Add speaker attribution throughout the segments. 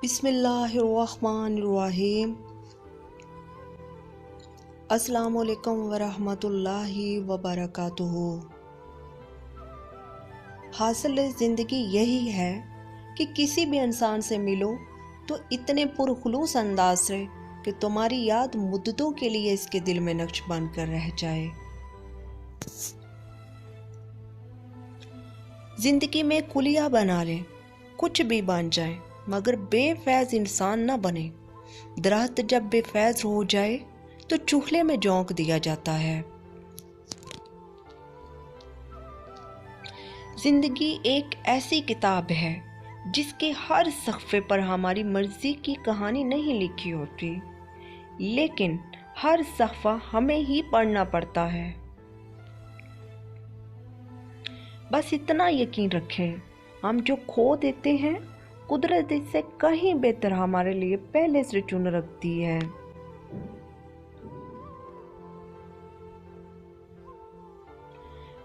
Speaker 1: بسم اللہ الرحمن الرحیم۔ السلام علیکم ورحمۃ اللہ وبرکاتہ۔ حاصل زندگی یہی ہے کہ کسی بھی انسان سے ملو تو اتنے پرخلوص انداز سے کہ تمہاری یاد مدتوں کے لیے اس کے دل میں نقش بن کر رہ جائے۔ زندگی میں کلیا بنا لیں، کچھ بھی بن جائے، مگر بے فیض انسان نہ بنے۔ درخت جب بے فیض ہو جائے تو چولہے میں جھونک دیا جاتا ہے۔ زندگی ایک ایسی کتاب ہے جس کے ہر صفحے پر ہماری مرضی کی کہانی نہیں لکھی ہوتی، لیکن ہر صفحہ ہمیں ہی پڑھنا پڑتا ہے۔ بس اتنا یقین رکھیں، ہم جو کھو دیتے ہیں قدرت اس سے کہیں بہتر ہمارے لیے پہلے سے چن رکھتی ہے۔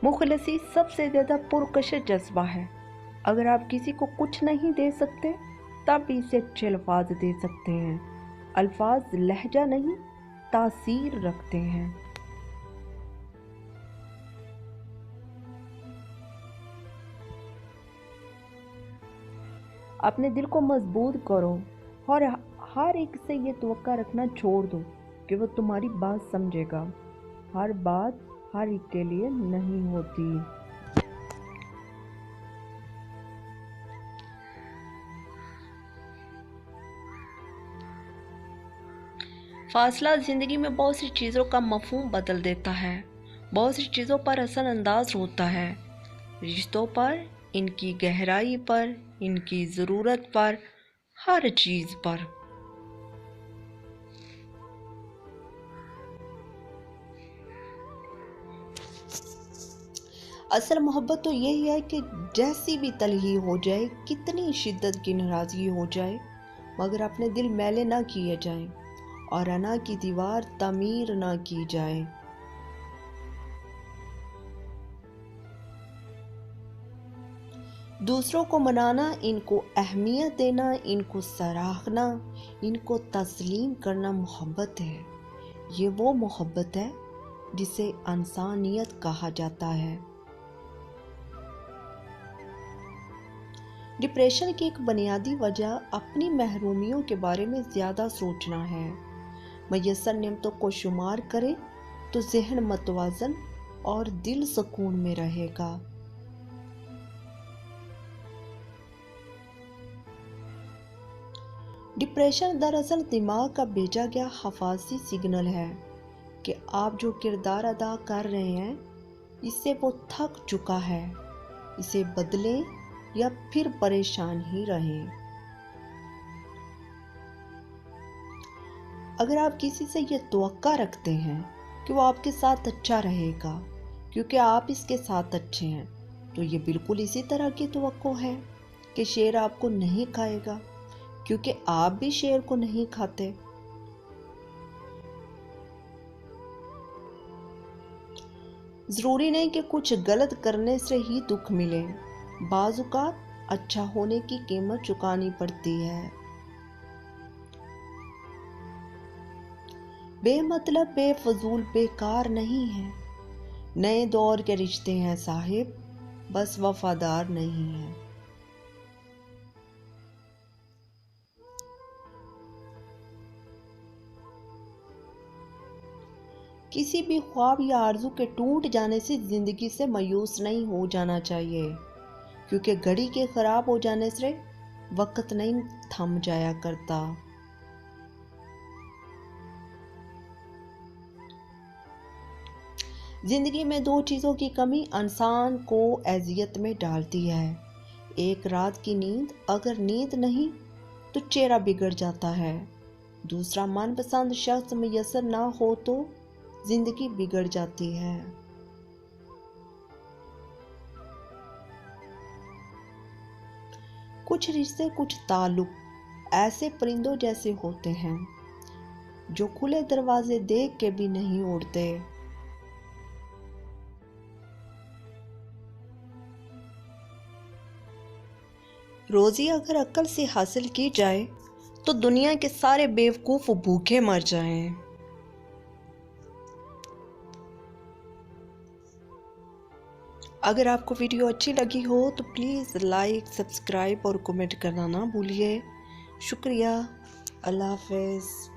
Speaker 1: مخلصی سب سے زیادہ پرکشش جذبہ ہے۔ اگر آپ کسی کو کچھ نہیں دے سکتے تب بھی اسے اچھے الفاظ دے سکتے ہیں۔ الفاظ لہجہ نہیں، تاثیر رکھتے ہیں۔ اپنے دل کو مضبوط کرو اور ہر ایک سے یہ توقع رکھنا چھوڑ دو کہ وہ تمہاری بات سمجھے گا۔ ہر بات ہر ایک کے لیے نہیں ہوتی۔ فاصلہ زندگی میں بہت سی چیزوں کا مفہوم بدل دیتا ہے، بہت سی چیزوں پر اثر انداز ہوتا ہے، رشتوں پر، ان کی گہرائی پر، ان کی ضرورت پر، ہر چیز پر۔ اصل محبت تو یہی ہے کہ جیسی بھی تلخی ہو جائے، کتنی شدت کی ناراضگی ہو جائے، مگر اپنے دل میلے نہ کیے جائیں اور انا کی دیوار تعمیر نہ کی جائے۔ دوسروں کو منانا، ان کو اہمیت دینا، ان کو سراہنا، ان کو تسلیم کرنا محبت ہے۔ یہ وہ محبت ہے جسے انسانیت کہا جاتا ہے۔ ڈپریشن کی ایک بنیادی وجہ اپنی محرومیوں کے بارے میں زیادہ سوچنا ہے۔ میسر نعمتوں کو شمار کرے تو ذہن متوازن اور دل سکون میں رہے گا۔ ڈپریشن دراصل دماغ کا بھیجا گیا حفاظتی سگنل ہے کہ آپ جو کردار ادا کر رہے ہیں اس سے وہ تھک چکا ہے، اسے بدلیں یا پھر پریشان ہی رہیں۔ اگر آپ کسی سے یہ توقع رکھتے ہیں کہ وہ آپ کے ساتھ اچھا رہے گا کیونکہ آپ اس کے ساتھ اچھے ہیں، تو یہ بالکل اسی طرح کی توقع ہے کہ شیر آپ کو نہیں کھائے گا کیونکہ آپ بھی شیر کو نہیں کھاتے۔ ضروری نہیں کہ کچھ غلط کرنے سے ہی دکھ ملے، بعض اوقات اچھا ہونے کی قیمت چکانی پڑتی ہے۔ بے مطلب، بے فضول، بیکار نہیں ہے۔ نئے دور کے رشتے ہیں صاحب، بس وفادار نہیں ہیں۔ کسی بھی خواب یا آرزو کے ٹوٹ جانے سے زندگی سے مایوس نہیں ہو جانا چاہیے، کیونکہ گھڑی کے خراب ہو جانے سے وقت نہیں تھم جایا کرتا۔ زندگی میں دو چیزوں کی کمی انسان کو اذیت میں ڈالتی ہے۔ ایک رات کی نیند، اگر نیند نہیں تو چہرہ بگڑ جاتا ہے۔ دوسرا من پسند شخص میسر نہ ہو تو زندگی بگڑ جاتی ہے۔ کچھ رشتے، کچھ تعلق ایسے پرندوں جیسے ہوتے ہیں جو کھلے دروازے دیکھ کے بھی نہیں اڑتے۔ روزی اگر عقل سے حاصل کی جائے تو دنیا کے سارے بیوقوف بھوکے مر جائیں۔ اگر آپ کو ویڈیو اچھی لگی ہو تو پلیز لائک، سبسکرائب اور کمنٹ کرنا نہ بھولیے۔ شکریہ۔ اللہ حافظ۔